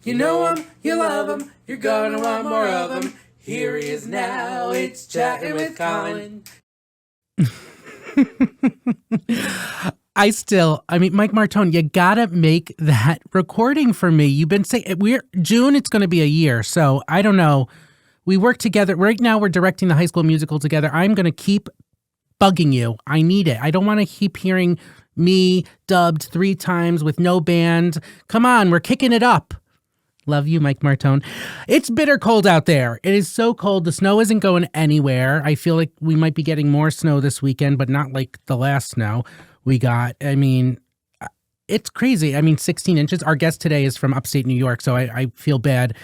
You know him, you love him, you're gonna want more of him. Here he is now, it's Chatting with Colin. Mike Martone, you gotta make that recording for me. You've been saying June, it's gonna be a year. So I don't know. We work together. Right now we're directing the High School Musical together. I'm gonna keep bugging you. I need it. I don't want to keep hearing me dubbed 3 times with no band. Come on, we're kicking it up. Love you, Mike Martone. It's bitter cold out there. It is so cold. The snow isn't going anywhere. I feel like we might be getting more snow this weekend, but not like the last snow we got. I mean, it's crazy. 16 inches. Our guest today is from upstate New York, so I feel bad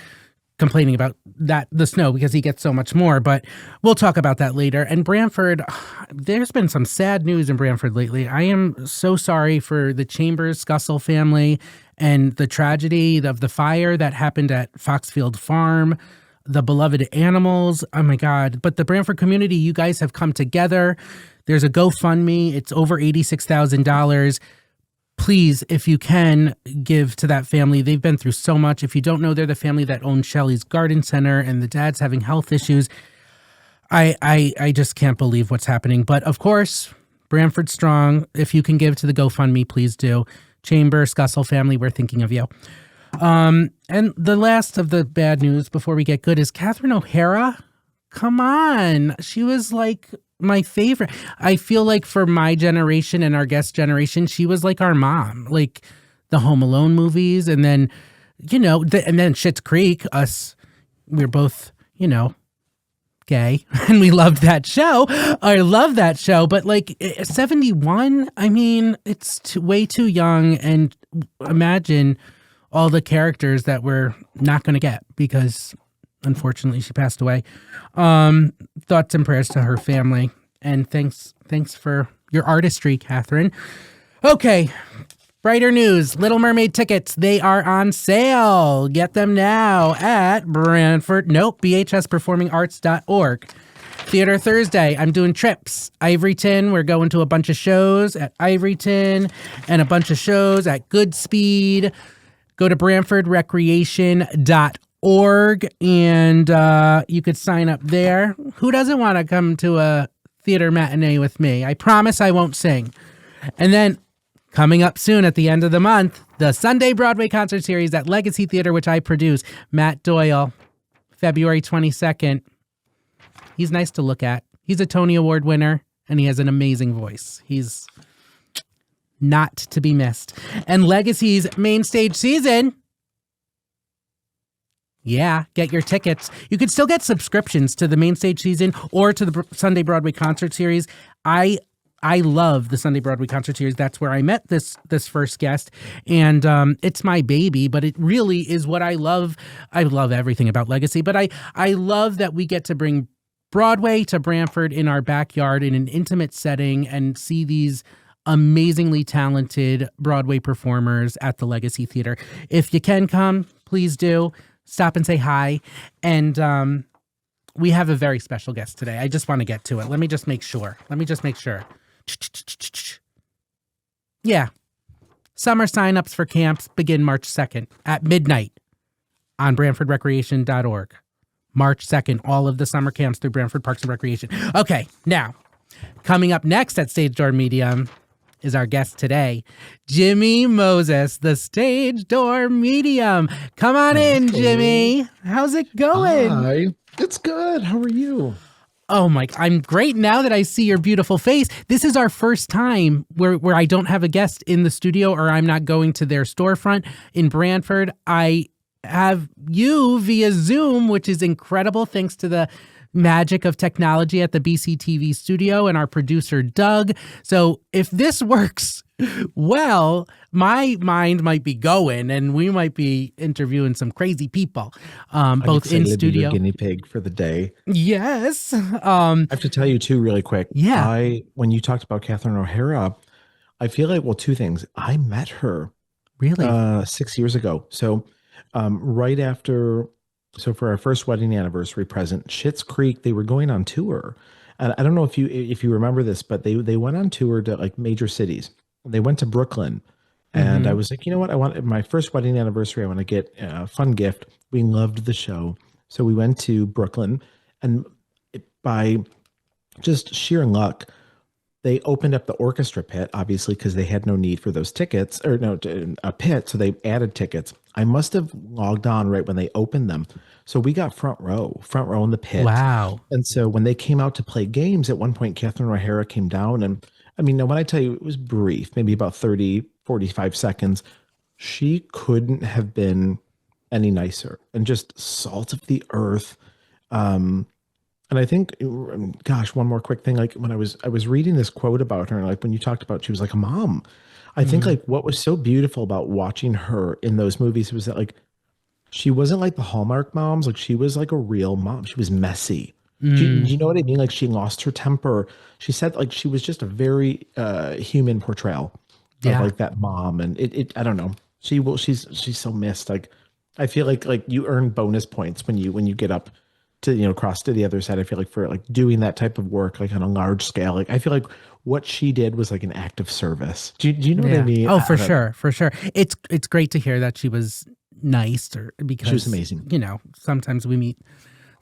complaining about the snow because he gets so much more, but we'll talk about that later. And Branford, there's been some sad news in Branford lately. I am so sorry for the Chambers Scussle family and the tragedy of the fire that happened at Foxfield Farm, the beloved animals. Oh my God. But the Branford community, you guys have come together. There's a GoFundMe. It's over $86,000. Please, if you can, give to that family. They've been through so much. If you don't know, they're the family that owns Shelley's Garden Center, and the dad's having health issues. I just can't believe what's happening. But of course, Branford Strong. If you can give to the GoFundMe, please do. Chamber, Scussle family, we're thinking of you. And the last of the bad news before we get good is Catherine O'Hara. Come on. She was like my favorite. I feel like for my generation and our guest generation, she was like our mom, like the Home Alone movies. And then, and then Schitt's Creek, we're both, gay and we loved that show. I love that show. But like 71, it's way too young. And imagine all the characters that we're not going to get because unfortunately she passed away. Thoughts and prayers to her family. And thanks for your artistry, Catherine. Okay. Brighter news. Little Mermaid tickets, they are on sale. Get them now at BHSperformingarts.org. Theater Thursday, I'm doing trips. Ivoryton, we're going to a bunch of shows at Ivoryton and a bunch of shows at Goodspeed. Go to BranfordRecreation.org and you could sign up there. Who doesn't want to come to a theater matinee with me? I promise I won't sing. And then coming up soon at the end of the month, the Sunday Broadway concert series at Legacy Theater, which I produce. Matt Doyle, February 22nd. He's nice to look at. He's a Tony Award winner, and he has an amazing voice. He's not to be missed. And Legacy's main stage season. Yeah, get your tickets. You can still get subscriptions to the main stage season or to the Sunday Broadway concert series. I love the Sunday Broadway concert series. That's where I met this first guest. And it's my baby, but it really is what I love. I love everything about Legacy, but I love that we get to bring Broadway to Branford in our backyard in an intimate setting and see these amazingly talented Broadway performers at the Legacy Theater. If you can come, please do. Stop and say hi. And we have a very special guest today. I just want to get to it. Let me just make sure. Yeah. Summer signups for camps begin March 2nd at midnight on BranfordRecreation.org. March 2nd, all of the summer camps through Branford Parks and Recreation. Okay, now, coming up next at Stage Door Medium is our guest today, Jimmy Moses, the Stage Door Medium. Come on in, Jimmy. How's it going? Hi. It's good. How are you? Oh my, I'm great now that I see your beautiful face. This is our first time where I don't have a guest in the studio or I'm not going to their storefront in Branford. I have you via Zoom, which is incredible thanks to the magic of technology at the BCTV studio and our producer, Doug. So if this works well, my mind might be going and we might be interviewing some crazy people, both in studio. Your guinea pig for the day. Yes. I have to tell you too, really quick. Yeah. When you talked about Catherine O'Hara, I feel like, well, two things. I met her really 6 years ago. So right after, so for our first wedding anniversary present, Schitt's Creek, they were going on tour. And I don't know if you remember this, but they went on tour to like major cities. They went to Brooklyn And I Mm-hmm. was like, you know what? I want my first wedding anniversary. I want to get a fun gift. We loved the show. So we went to Brooklyn, and by just sheer luck, they opened up the orchestra pit, obviously, because they had no need for those tickets or no, a pit. So they added tickets. I must have logged on right when they opened them. So we got front row in the pit. Wow. And so when they came out to play games, at one point, Catherine O'Hara came down. And I mean, now when I tell you it was brief, maybe about 30, 45 seconds, she couldn't have been any nicer and just salt of the earth. Um, and I think, gosh, one more quick thing. Like when I was reading this quote about her, and like when you talked about she was like a mom, I think Mm-hmm. like what was so beautiful about watching her in those movies was that like she wasn't like the Hallmark moms. Like she was like a real mom. She was messy. Do Mm. you know what I mean? Like she lost her temper. She said like she was just a very human portrayal of Yeah. like that mom. And I don't know. She's so missed. Like I feel like you earn bonus points when you get up to, cross to the other side. I feel like for like doing that type of work, like on a large scale, like I feel like what she did was like an act of service. Do you know what I Yeah. mean? Oh, I for don't know. sure. For sure. It's great to hear that she was nice or She was because, amazing. sometimes we meet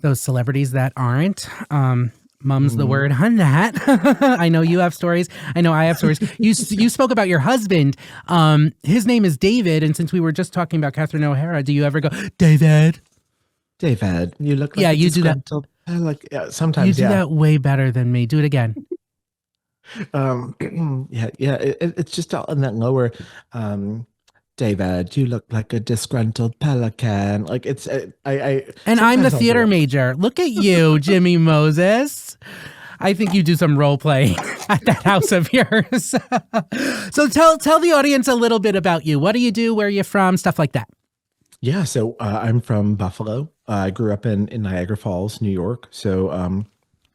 those celebrities that aren't. Mum's the Mhm. word on that. I know you have stories. I know I have stories. You spoke about your husband. His name is David, and since we were just talking about Catherine O'Hara, do you ever go, David? David, you look Yeah, like a you do that. disgruntled. Like yeah, You sometimes, do yeah. that way better than me. Do it again. Yeah. It's just all in that lower. Um, David, you look like a disgruntled pelican. Like it's, I And I'm the sometimes I'll do theater it. major. Look at you, Jimmy Moses. I think you do some role playing at that house of yours. So tell the audience a little bit about you. What do you do? Where are you from? Stuff like that. Yeah, so I'm from Buffalo. I grew up in Niagara Falls, New York. So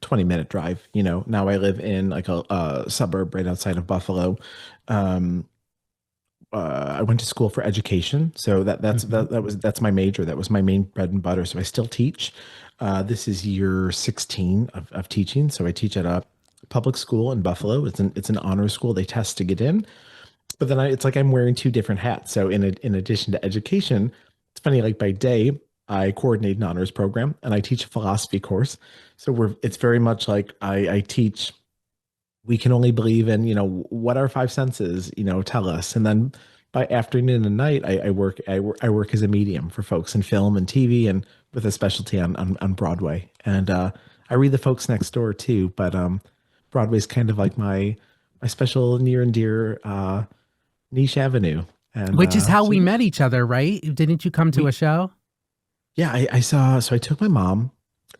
20-minute drive. Now I live in like a suburb right outside of Buffalo. Um, I went to school for education, so Hmm. that's my major. That was my main bread and butter. So I still teach. This is year 16 of teaching. So I teach at a public school in Buffalo. It's an honor school. They test to get in, but then it's like I'm wearing two different hats. So in addition to education, it's funny. Like by day, I coordinate an honors program and I teach a philosophy course. So it's very much like I teach we can only believe in what our five senses tell us, and then by afternoon and night I work as a medium for folks in film and TV, and with a specialty on Broadway. And I read the folks next door too, but Broadway's kind of like my special near and dear niche avenue. And Which is how so we yeah, met each other, right? Didn't you come to a we show? yeah I saw, so I took my mom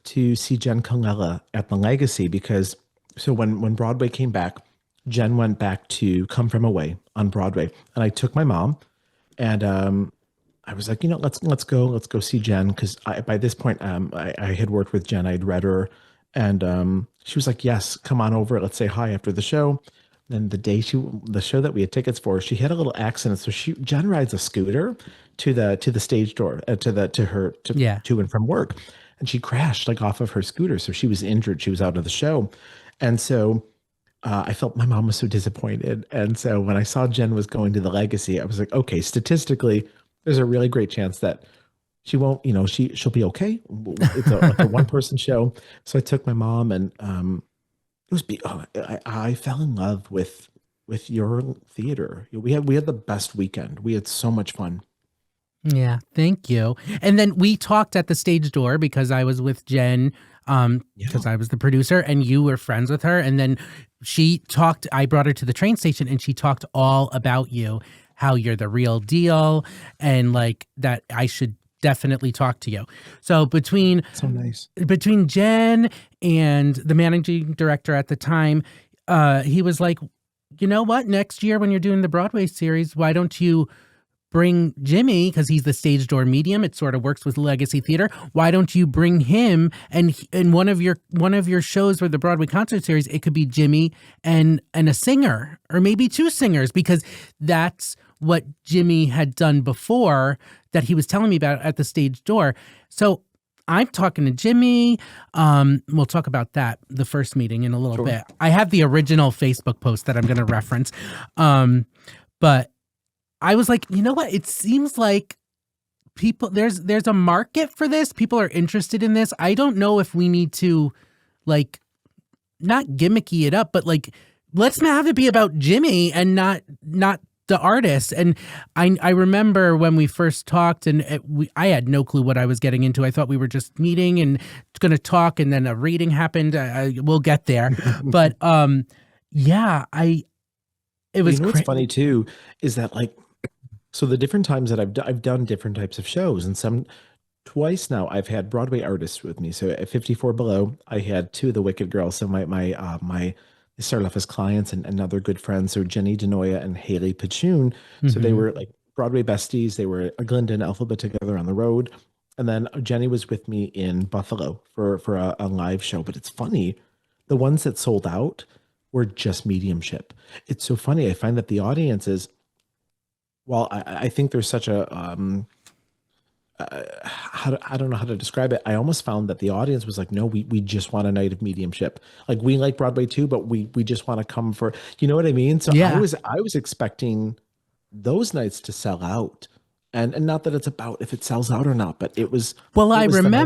to see Jen Colella at the Legacy, because so when Broadway came back, Jen went back to Come From Away on Broadway, and I took my mom, and I was like, let's go see Jen, because by this point I had worked with Jen, I'd read her, and she was like, yes, come on over, let's say hi after the show. Then the show that we had tickets for, she had a little accident, so Jen rides a scooter to the stage door, Yeah. to and from work, and she crashed like off of her scooter, so she was injured, she was out of the show. And so I felt my mom was so disappointed. And so when I saw Jen was going to the Legacy, I was like, okay, statistically, there's a really great chance that she won't, she'll be okay. It's a one person show. So I took my mom, and I fell in love with your theater. We had the best weekend. We had so much fun. Yeah, thank you. And then we talked at the stage door because I was with Jen, Yeah. because I was the producer and you were friends with her. And then I brought her to the train station and she talked all about you, how you're the real deal, and like that I should definitely talk to you. So So nice. between Jen and the managing director at the time, he was like, you know what, next year when you're doing the Broadway series, why don't you bring Jimmy, because he's the stage door medium. It sort of works with Legacy Theater. Why don't you bring him, and in one of your shows for the Broadway concert series, it could be Jimmy and a singer, or maybe two singers, because that's what Jimmy had done before that he was telling me about at the stage door. So I'm talking to Jimmy. We'll talk about that, the first meeting, in a little Sure. bit. I have the original Facebook post that I'm going to reference. But I was like, you know what? It seems like people there's a market for this. People are interested in this. I don't know if we need to like not gimmicky it up, but like let's not have it be about Jimmy and not the artist. And I remember when we first talked, and I had no clue what I was getting into. I thought we were just meeting and going to talk, and then a reading happened. We'll get there, but yeah, it was. You know what's funny too is that like, so the different times that I've done different types of shows, and some twice now I've had Broadway artists with me. So at 54 Below, I had two of the Wicked Girls. So my they started off as clients and another good friends. So Jenny Denoya and Haley Pachoon. So they were like Broadway besties. They were a Glinda and Alphabet together on the road. And then Jenny was with me in Buffalo for a live show. But it's funny, the ones that sold out were just mediumship. It's so funny. I find that the audiences, well, I think there's such a I don't know how to describe it. I almost found that the audience was like, no, we just want a night of mediumship. Like we like Broadway too, but we just want to come for, you know what I mean? So Yeah. I was expecting those nights to sell out. And not that it's about if it sells out or not, but it was. Well, it I was the night that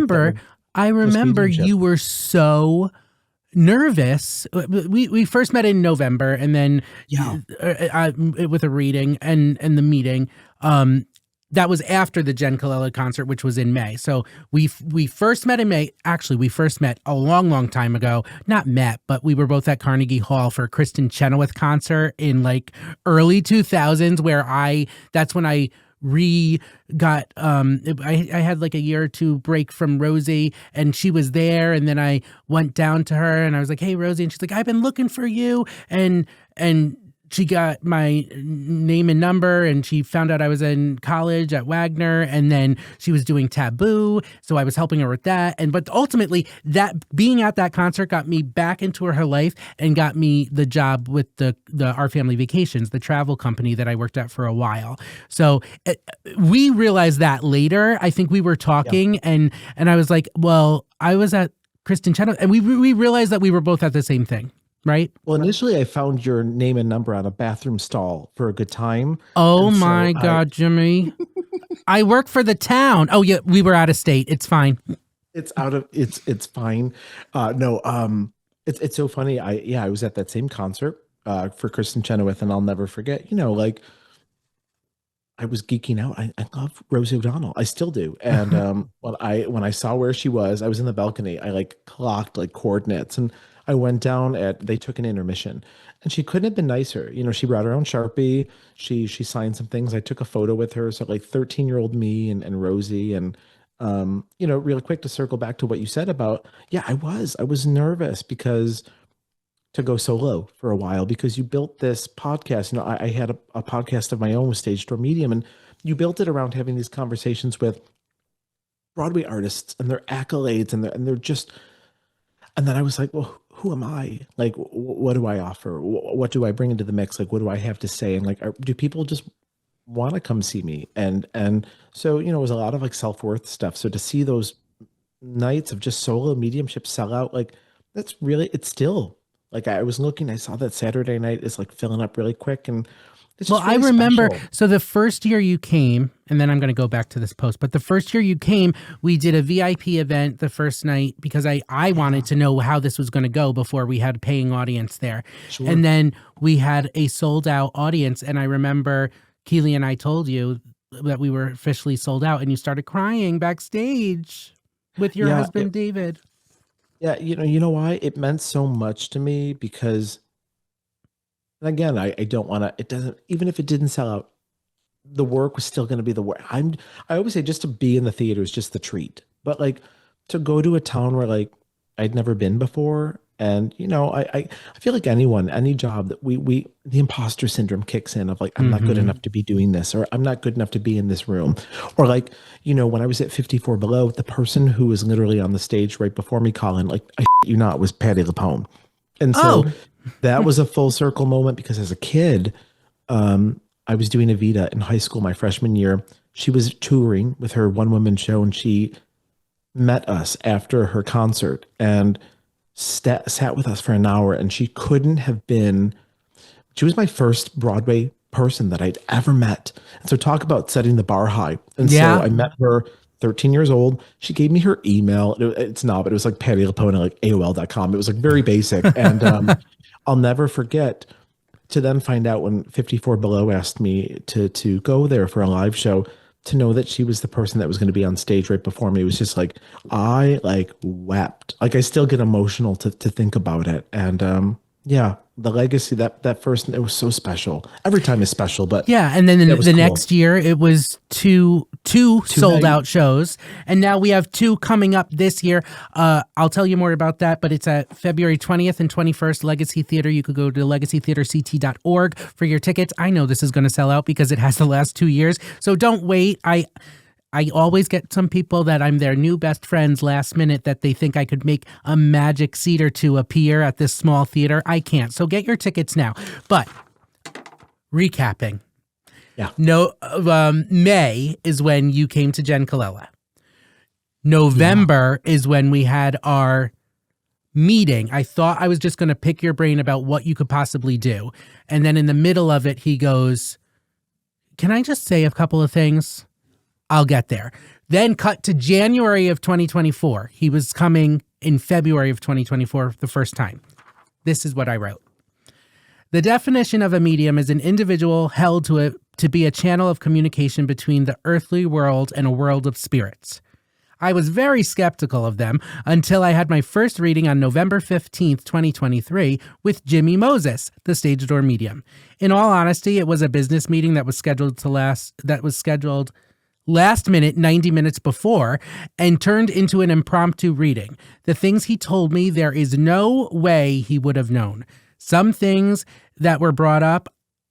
remember mediumship. you were so nervous. We first met in November, and then with a reading and the meeting. That was after the Jen Colella concert, which was in May. So we first met in May. Actually, we first met a long time ago. Not met, but we were both at Carnegie Hall for a Kristen Chenoweth concert in like early 2000s, where that's when I got I had like a year or two break from Rosie, and she was there, and then I went down to her and I was like, hey Rosie, and she's like, I've been looking for you, and she got my name and number, and she found out I was in college at Wagner, and then she was doing Taboo, so I was helping her with that. But ultimately, that being at that concert got me back into her life and got me the job with the Our Family Vacations, the travel company that I worked at for a while. So we realized that later. I think we were talking, and I was like, well, I was at Kristen Chenoweth, and we realized that we were both at the same thing. Right. Well, initially I found your name and number on a bathroom stall for a good time. Oh my God, Jimmy. I work for the town. Oh yeah, we were out of state. It's fine. It's fine. It's so funny. I was at that same concert for Kristen Chenoweth, and I'll never forget, you know, like I was geeking out. I love Rosie O'Donnell. I still do. And when I saw where she was, I was in the balcony. I like clocked like coordinates, and I went down they took an intermission, and she couldn't have been nicer. You know, she brought her own Sharpie. She signed some things. I took a photo with her. So like 13-year-old me and Rosie, and you know, really quick to circle back to what you said about, I was nervous because to go solo for a while, because you built this podcast. You know, I had a podcast of my own with Stage Door Medium, and you built it around having these conversations with Broadway artists and their accolades, and they're just, and then I was like, well, who am I? Like, what do I offer? What do I bring into the mix? Like, what do I have to say? And like, do people just want to come see me? And so, you know, it was a lot of like self-worth stuff. So to see those nights of just solo mediumship sell out, like that's really, it's still like, I was looking, I saw that Saturday night is like filling up really quick. And it's well, just really I remember, special. so the first year you came, and then I'm going to go back to this post, but the first year you came, we did a VIP event the first night because I wanted to know how this was going to go before we had a paying audience there. Sure. And then we had a sold out audience. And I remember Keely and I told you that we were officially sold out, and you started crying backstage with your husband, David. Yeah. You know why it meant so much to me, because, and again, I don't want to, it doesn't, even if it didn't sell out, the work was still going to be the work. I always say just to be in the theater is just the treat, but like to go to a town where like I'd never been before. And, you know, I feel like any job that the imposter syndrome kicks in of like, I'm not good enough to be doing this, or I'm not good enough to be in this room. Or like, you know, when I was at 54 Below, the person who was literally on the stage right before me, Colin, like, was Patti LuPone. And so that was a full circle moment, because as a kid, I was doing Evita in high school my freshman year. She was touring with her one-woman show, and she met us after her concert and sat with us for an hour. And she was my first Broadway person that I'd ever met. And so talk about setting the bar high. And Yeah. so I met her 13 years old. She gave me her email. It's not, but it was like Patty Lapone, like AOL.com. It was like very basic. And I'll never forget to then find out when 54 Below asked me to go there for a live show, to know that she was the person that was going to be on stage right before me. It was just like, I like wept. Like I still get emotional to think about it. And yeah, the legacy, that first, it was so special. Every time is special, but Yeah, and then the cool. next year it was two sold out shows, and now we have two coming up this year. I'll tell you more about that, but it's at February 20th and 21st, Legacy Theater. You could go to legacytheaterct.org for your tickets. I know this is going to sell out because it has the last 2 years, so don't wait. I always get some people that I'm their new best friends last minute that they think I could make a magic seat or two appear at this small theater. I can't. So get your tickets now. But recapping. Yeah. No, May is when you came to Jen Colella. November is when we had our meeting. I thought I was just going to pick your brain about what you could possibly do. And then in the middle of it, he goes, "Can I just say a couple of things? I'll get there." Then cut to January of 2024. He was coming in February of 2024 the first time. This is what I wrote. "The definition of a medium is an individual held to be a channel of communication between the earthly world and a world of spirits. I was very skeptical of them until I had my first reading on November 15th, 2023 with Jimmy Moses, the stage door medium. In all honesty, it was a business meeting that was scheduled last minute, 90 minutes before, and turned into an impromptu reading. The things he told me, there is no way he would have known. Some things that were brought up,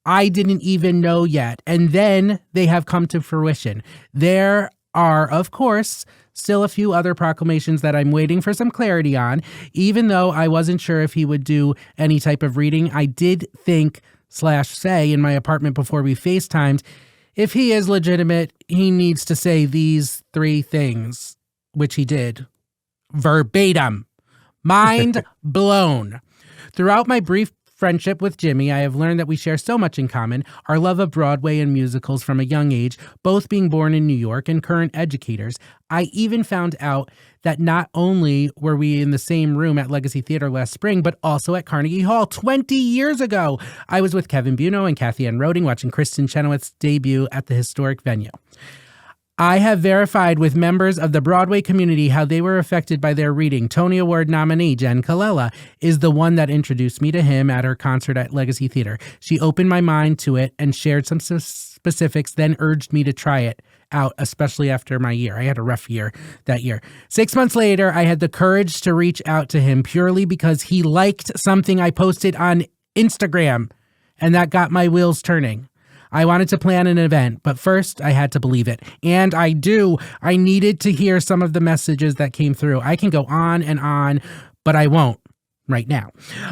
I didn't even know yet, and then they have come to fruition. There are, of course, still a few other proclamations that I'm waiting for some clarity on. Even though I wasn't sure if he would do any type of reading, I did think/say in my apartment before we FaceTimed, if he is legitimate, he needs to say these 3 things, which he did. Verbatim. Mind blown. Throughout my brief friendship with Jimmy, I have learned that we share so much in common, our love of Broadway and musicals from a young age, both being born in New York and current educators. I even found out that not only were we in the same room at Legacy Theater last spring, but also at Carnegie Hall 20 years ago. I was with Kevin Buno and Kathy Ann Roding watching Kristen Chenoweth's debut at the historic venue. I have verified with members of the Broadway community how they were affected by their reading. Tony Award nominee Jen Colella is the one that introduced me to him at her concert at Legacy Theater. She opened my mind to it and shared some specifics, then urged me to try it out, especially after my year. I had a rough year that year. 6 months later, I had the courage to reach out to him purely because he liked something I posted on Instagram, and that got my wheels turning. I wanted to plan an event, but first I had to believe it. And I do. I needed to hear some of the messages that came through. I can go on and on, but I won't right now.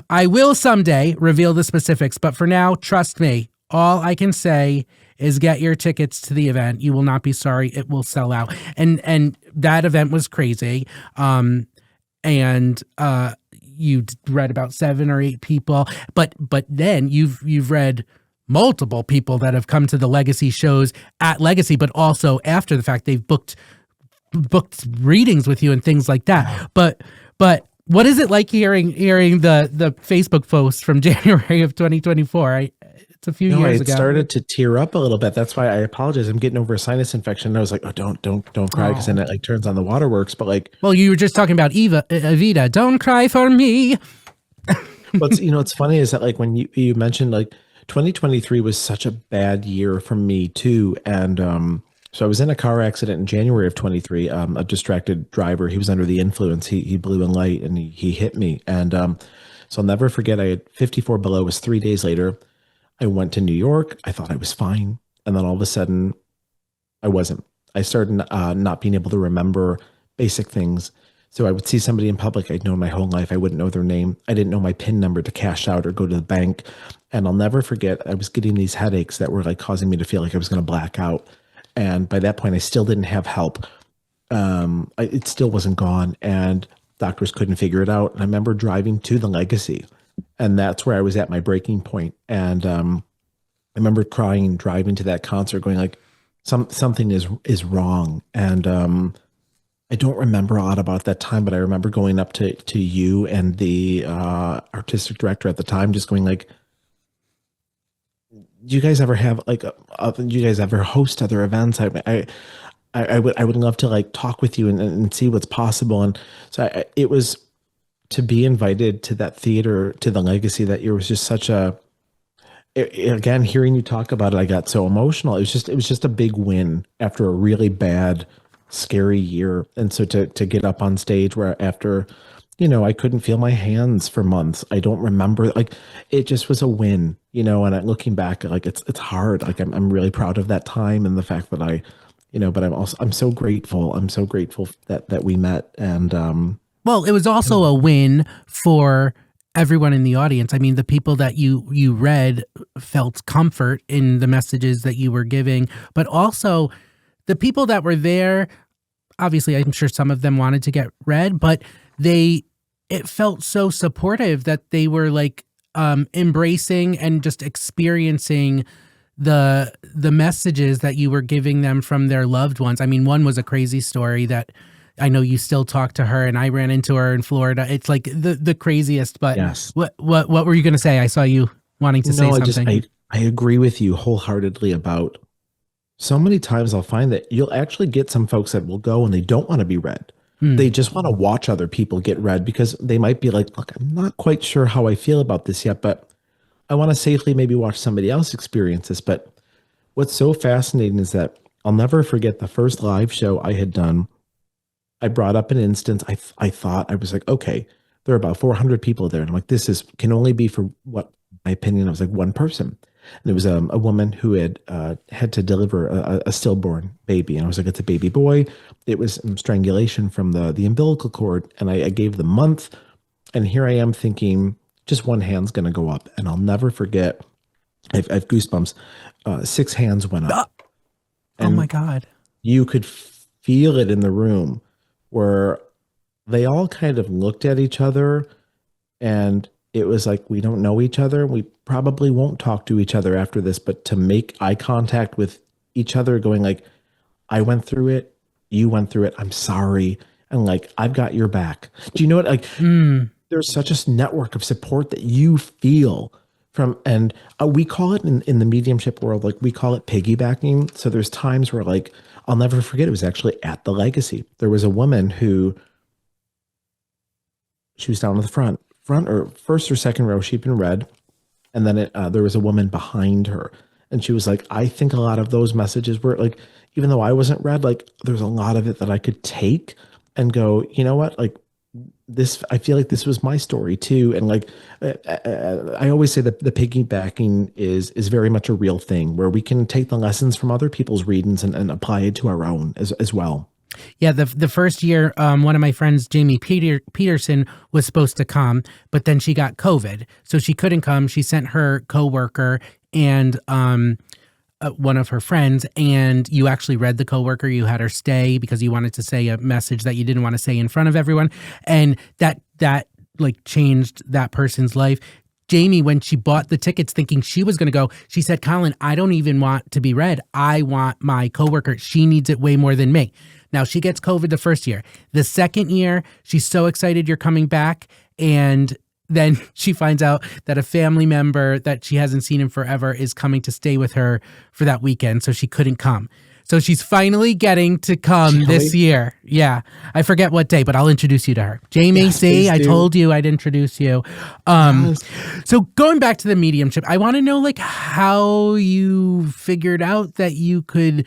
I will someday reveal the specifics, but for now, trust me, all I can say is get your tickets to the event. You will not be sorry. It will sell out. And that event was crazy. You read about 7 or 8 people, but then you've read multiple people that have come to the Legacy shows at Legacy, but also after the fact they've booked readings with you and things like that. But what is it like hearing the Facebook posts from January of 2024? It's a few years ago. I started to tear up a little bit. That's why I apologize. I'm getting over a sinus infection. And I was like, oh, don't cry, because then it like turns on the waterworks. But like, well, you were just talking about Evita. Don't cry for me. What's it's funny is that like when you mentioned like 2023 was such a bad year for me too, and so I was in a car accident in January of 23. A distracted driver, he was under the influence. He blew a light and he hit me, and so I'll never forget. I had 54 Below was 3 days later. I went to New York. I thought I was fine, and then all of a sudden, I wasn't. I started not being able to remember basic things. So I would see somebody in public I'd known my whole life. I wouldn't know their name. I didn't know my PIN number to cash out or go to the bank. And I'll never forget, I was getting these headaches that were like causing me to feel like I was going to black out. And by that point, I still didn't have help. It still wasn't gone, and doctors couldn't figure it out. And I remember driving to the Legacy, and that's where I was at my breaking point. And remember crying, driving to that concert, going like, something is wrong. And I don't remember a lot about that time, but I remember going up to you and the artistic director at the time, just going like, do you guys ever have like, do you guys ever host other events? I would love to like talk with you and see what's possible. And so it was to be invited to that theater, to the Legacy that year, was just such a, again, hearing you talk about it, I got so emotional. It was just a big win after a really bad, scary year. And so to get up on stage where after, I couldn't feel my hands for months. I don't remember, like, it just was a win, and looking back, like it's hard. Like I'm really proud of that time and the fact that but I'm so grateful. I'm so grateful that we met. And Well, it was also a win for everyone in the audience. I mean, the people that you read felt comfort in the messages that you were giving, but also the people that were there, obviously I'm sure some of them wanted to get read, but it felt so supportive that they were like embracing and just experiencing the messages that you were giving them from their loved ones. I mean, one was a crazy story that I know you still talk to her, and I ran into her in Florida. It's like the craziest. But yes. what were you going to say? I saw you wanting to say something. I agree with you wholeheartedly about, so many times I'll find that you'll actually get some folks that will go and they don't want to be read. They just want to watch other people get read because they might be like, look, I'm not quite sure how I feel about this yet, but I want to safely maybe watch somebody else experience this. But what's so fascinating is that I'll never forget the first live show I had done. I brought up an instance. I thought, I was like, okay, there are about 400 people there. And I'm like, can only be, for what my opinion, I was like, one person. And it was a woman who had to deliver a stillborn baby. And I was like, it's a baby boy. It was strangulation from the umbilical cord. And I gave the month. And here I am thinking, just one hand's going to go up. And I'll never forget, I have goosebumps. 6 hands went up. Oh my God. You could feel it in the room where they all kind of looked at each other, and it was like, we don't know each other. We probably won't talk to each other after this, but to make eye contact with each other, going like, I went through it. You went through it. I'm sorry. And like, I've got your back. Do you know what? Like, there's such a network of support that you feel from, and we call it in the mediumship world, like we call it piggybacking. So there's times where, like, I'll never forget, it was actually at the Legacy. There was a woman who, she was down in the front or first or second row. She'd been read. And then there was a woman behind her. And she was like, I think a lot of those messages were like, even though I wasn't read, like there's a lot of it that I could take and go, you know what? Like this, I feel like this was my story too. And like, I always say that the piggybacking is very much a real thing, where we can take the lessons from other people's readings and apply it to our own as well. Yeah, the first year, one of my friends, Jamie Peterson, was supposed to come, but then she got COVID, so she couldn't come. She sent her coworker and one of her friends, and you actually read the coworker. You had her stay because you wanted to say a message that you didn't want to say in front of everyone, and that like changed that person's life. Jamie, when she bought the tickets thinking she was going to go, she said, Colin, I don't even want to be read. I want my coworker. She needs it way more than me. Now, she gets COVID the first year. The second year, she's so excited you're coming back. And then she finds out that a family member that she hasn't seen in forever is coming to stay with her for that weekend. So she couldn't come. So she's finally getting to come this year. Yeah. I forget what day, but I'll introduce you to her. Jamie, yes, see, I told you I'd introduce you. Yes. So going back to the mediumship, I want to know like how you figured out that you could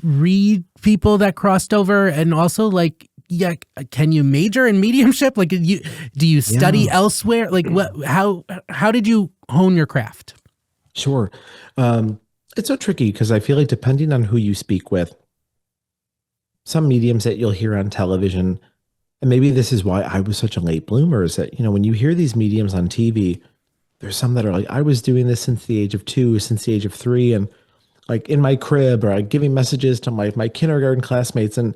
read people that crossed over, and also like, yeah, can you major in mediumship? Like, do you study elsewhere? Like, how did you hone your craft? Sure. It's so tricky because I feel like depending on who you speak with, some mediums that you'll hear on television, and maybe this is why I was such a late bloomer, is that, when you hear these mediums on TV, there's some that are like, I was doing this since the age of 2, since the age of 3, and like in my crib, or like giving messages to my kindergarten classmates. And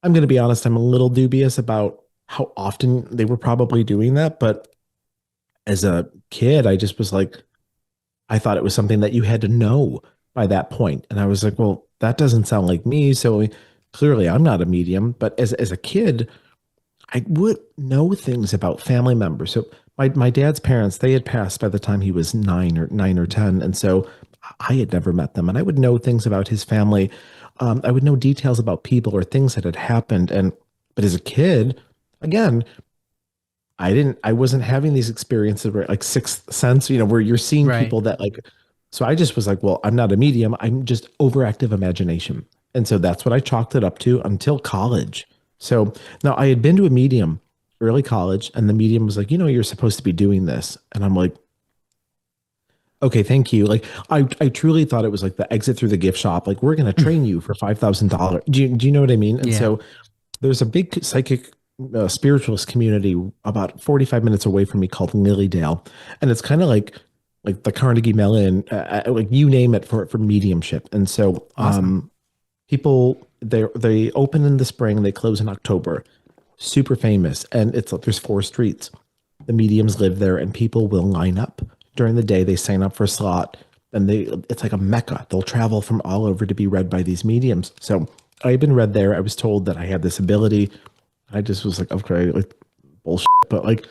I'm going to be honest, I'm a little dubious about how often they were probably doing that. But as a kid, I just was like, I thought it was something that you had to know by that point. And I was like, well, that doesn't sound like me. So clearly I'm not a medium. But as a kid, I would know things about family members. So my dad's parents, they had passed by the time he was 9 or 10. And so I had never met them. And I would know things about his family. I would know details about people or things that had happened. But as a kid, again, I wasn't having these experiences where like sixth sense, where you're seeing Right. people that like, so I just was like, well, I'm not a medium. I'm just overactive imagination. And so that's what I chalked it up to until college. So now I had been to a medium early college, and the medium was like, you're supposed to be doing this. And I'm like, okay, thank you. Like I truly thought it was like the exit through the gift shop. Like, we're going to train you for $5,000. Do you know what I mean? And Yeah. so there's a big psychic spiritualist community about 45 minutes away from me called Lilydale. And it's kind of like the Carnegie Mellon, like you name it for mediumship. And so Awesome. people, they open in the spring, they close in October. Super famous. And it's like there's 4 streets. The mediums live there, and people will line up during the day. They sign up for a slot, and it's like a mecca. They'll travel from all over to be read by these mediums. So I've been read there. I was told that I had this ability. I just was like, okay, like bullshit. But like,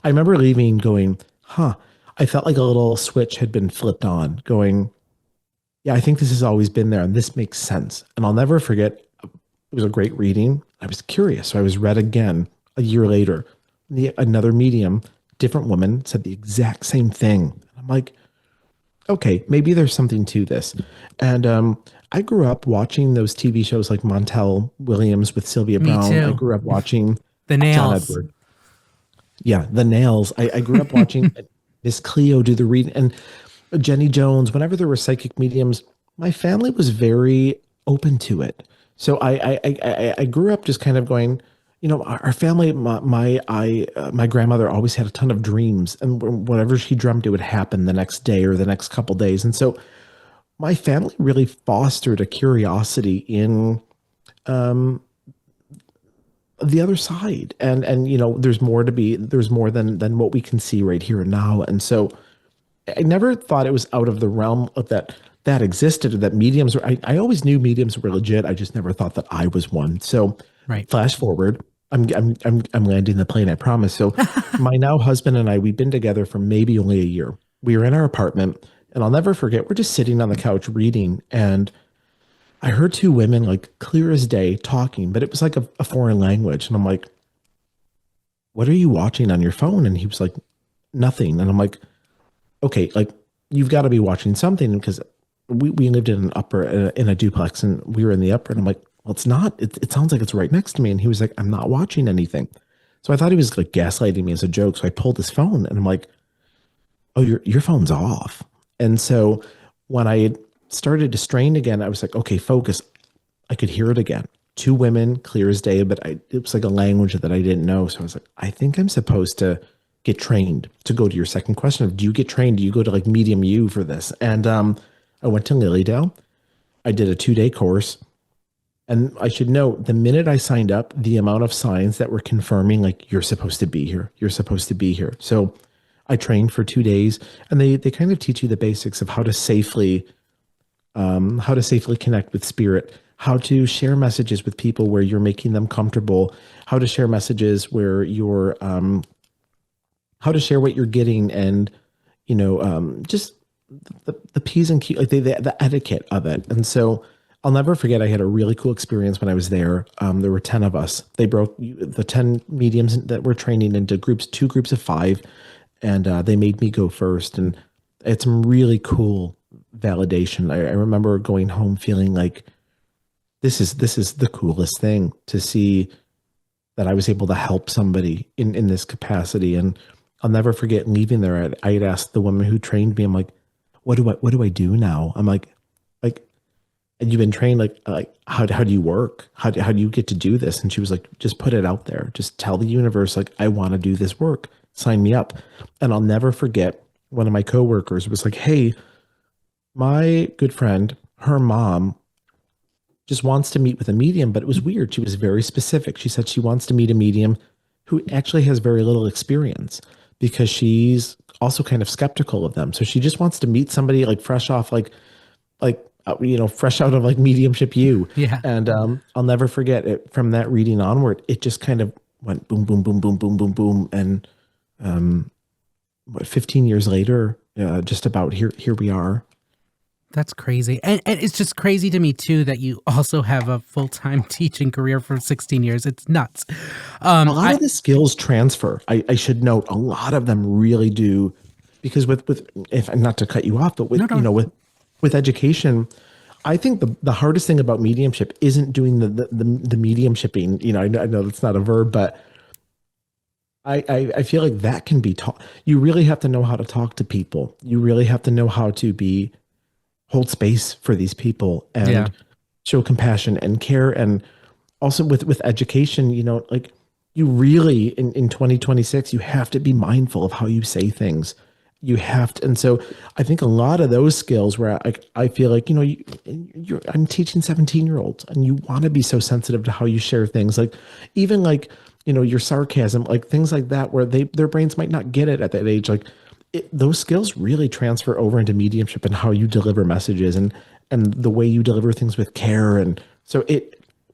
I remember leaving going, huh. I felt like a little switch had been flipped on, going, yeah, I think this has always been there, and this makes sense. And I'll never forget, it was a great reading. I was curious. So I was read again a year later. Another medium, different woman, said the exact same thing. And I'm like, okay, maybe there's something to this. And I grew up watching those TV shows like Montel Williams with Sylvia Me Brown. I too. grew up watching The John nails. Edward. Yeah, The Nails. I grew up watching Miss Cleo do the reading, and Jenny Jones. Whenever there were psychic mediums, my family was very open to it. So I grew up just kind of going, our family, my grandmother always had a ton of dreams, and whatever she dreamt, it would happen the next day or the next couple days. And so my family really fostered a curiosity in the other side. And there's more than what we can see right here and now. And so I never thought it was out of the realm of that existed, or that mediums were. I always knew mediums were legit. I just never thought that I was one. So Right. flash forward, I'm landing the plane, I promise. So my now husband and I, we've been together for maybe only a year. We were in our apartment, and I'll never forget, we're just sitting on the couch reading, and I heard 2 women, like clear as day, talking, but it was like a foreign language. And I'm like, what are you watching on your phone? And he was like, nothing. And I'm like, okay, like you've got to be watching something, because we lived in an upper, in a duplex, and we were in the upper, and I'm like, well, it's not, it sounds like it's right next to me. And he was like, I'm not watching anything. So I thought he was like gaslighting me as a joke. So I pulled his phone, and I'm like, oh, your phone's off. And so when I started to strain again, I was like, okay, focus. I could hear it again. 2 women, clear as day, but it was like a language that I didn't know. So I was like, I think I'm supposed to get trained. To go to your second question of, do you get trained? Do you go to like Medium U for this? And I went to Lilydale. I did a 2-day course. And I should note, the minute I signed up, the amount of signs that were confirming, like, you're supposed to be here. You're supposed to be here. So I trained for 2 days, and they kind of teach you the basics of how to safely connect with spirit, how to share messages with people where you're making them comfortable, how to share messages where you're, how to share what you're getting, and, just the P's and Q's, like the etiquette of it. And so I'll never forget, I had a really cool experience when I was there. There were 10 of us. They broke the 10 mediums that were training into groups, 2 groups of 5, and they made me go first. And it's some really cool validation. I remember going home feeling like this is the coolest thing, to see that I was able to help somebody in this capacity. And I'll never forget leaving there. I had asked the woman who trained me, I'm like, what do I do now? I'm like, and you've been trained, like how do you work? How do you get to do this? And she was like, just put it out there. Just tell the universe, like, I want to do this work. Sign me up. And I'll never forget, one of my coworkers was like, hey, my good friend, her mom just wants to meet with a medium, but it was weird. She was very specific. She said she wants to meet a medium who actually has very little experience, because she's also kind of skeptical of them. So she just wants to meet somebody like fresh off, fresh out of like mediumship you. Yeah. And I'll never forget it from that reading onward. It just kind of went boom, boom, boom, boom, boom, boom, boom. And 15 years later, just about here we are. That's crazy. And it's just crazy to me, too, that you also have a full-time teaching career for 16 years. It's nuts. A lot of the skills transfer. I should note a lot of them really do, because with if not to cut you off, but with with education, I think the hardest thing about mediumship isn't doing the mediumshipping. I know that's not a verb, but I feel like that can be taught. You really have to know how to talk to people. You really have to know how to hold space for these people and show compassion and care. And also with education, like you really in 2026, you have to be mindful of how you say things. You have to. And so I think a lot of those skills where I feel like, I'm teaching 17-year-olds and you want to be so sensitive to how you share things. Like even like, your sarcasm, like things like that, where their brains might not get it at that age. Like those skills really transfer over into mediumship and how you deliver messages and the way you deliver things with care. And so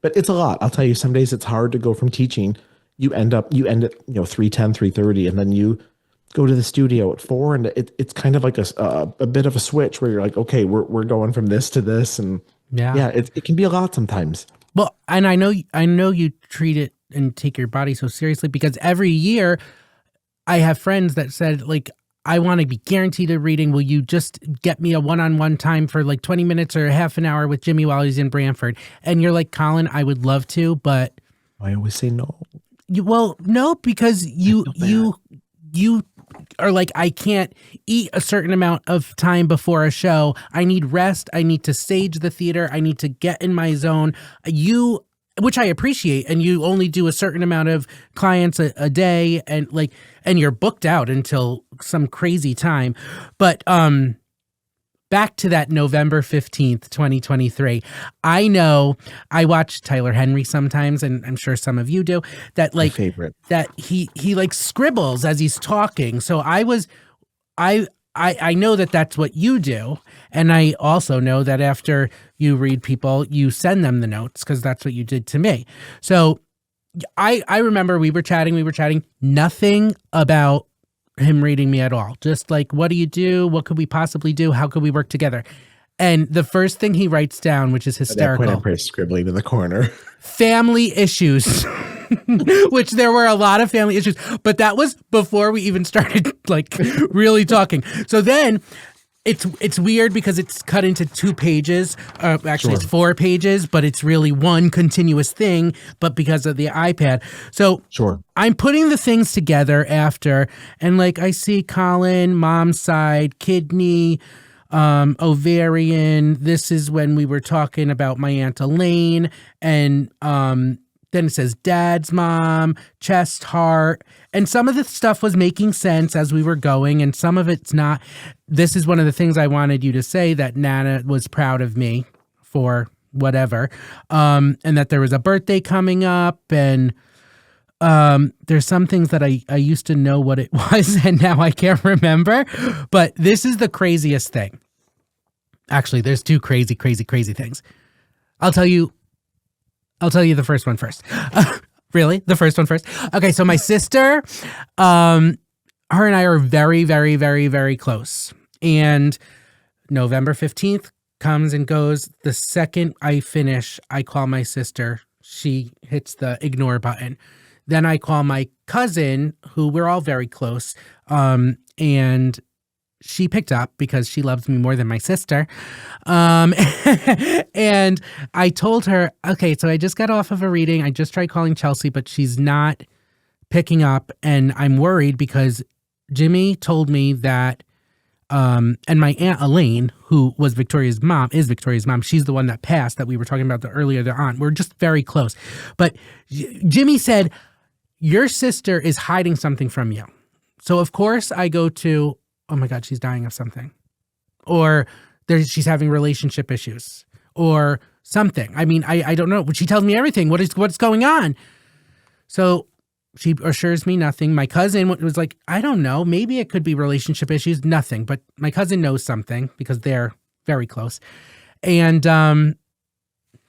but it's a lot. I'll tell you, some days it's hard to go from teaching. You end at 3:10, 3:30, and then you go to the studio at 4, and it's kind of like a bit of a switch where you're like, okay, we're going from this to this. And it can be a lot sometimes. Well, and I know you treat it and take your body so seriously, because every year I have friends that said, like, I want to be guaranteed a reading. Will you just get me a one-on-one time for like 20 minutes or half an hour with Jimmy while he's in Brantford? And you're like, Colin, I would love to, but I always say no. No, because you are like, I can't eat a certain amount of time before a show. I need rest. I need to sage the theater. I need to get in my zone. Which I appreciate, and you only do a certain amount of clients a day, and you're booked out until some crazy time. But back to that November 15th, 2023. I know I watch Tyler Henry sometimes, and I'm sure some of you do, that like my favorite. That he like scribbles as he's talking. So I know that that's what you do. And I also know that after you read people, you send them the notes, because that's what you did to me. So I remember we were chatting, nothing about him reading me at all. Just like, what do you do? What could we possibly do? How could we work together? And the first thing he writes down, which is hysterical. At that point, I'm pretty scribbling in the corner. Family issues. Which there were a lot of family issues, but that was before we even started like really talking. So then it's weird because it's cut into 2 pages. Actually, It's 4 pages, but it's really one continuous thing, but because of the iPad. So I'm putting the things together after, and like I see Colin, mom's side, kidney, ovarian. This is when we were talking about my Aunt Elaine, and then it says dad's mom, chest, heart. And some of the stuff was making sense as we were going, and some of it's not. This is one of the things I wanted you to say, that Nana was proud of me for whatever. And that there was a birthday coming up, and there's some things that I used to know what it was, and now I can't remember. But this is the craziest thing. Actually, there's 2 crazy things. I'll tell you the first one first. Really? The first one first? Okay, so my sister, her and I are very, very, very, very close. And November 15th comes and goes. The second I finish, I call my sister. She hits the ignore button. Then I call my cousin, who we're all very close, and she picked up because she loves me more than my sister. And I told her, okay, so I just got off of a reading. I just tried calling Chelsea, but she's not picking up. And I'm worried because Jimmy told me that, and my Aunt Elaine, who was Victoria's mom, is Victoria's mom. She's the one that passed that we were talking about earlier, their aunt. We're just very close. But Jimmy said, your sister is hiding something from you. So of course I go to, oh my God, she's dying of something. Or she's having relationship issues or something. I mean, I don't know. She tells me everything. What's going on? So She assures me nothing. My cousin was like, I don't know. Maybe it could be relationship issues. Nothing. But my cousin knows something because they're very close. And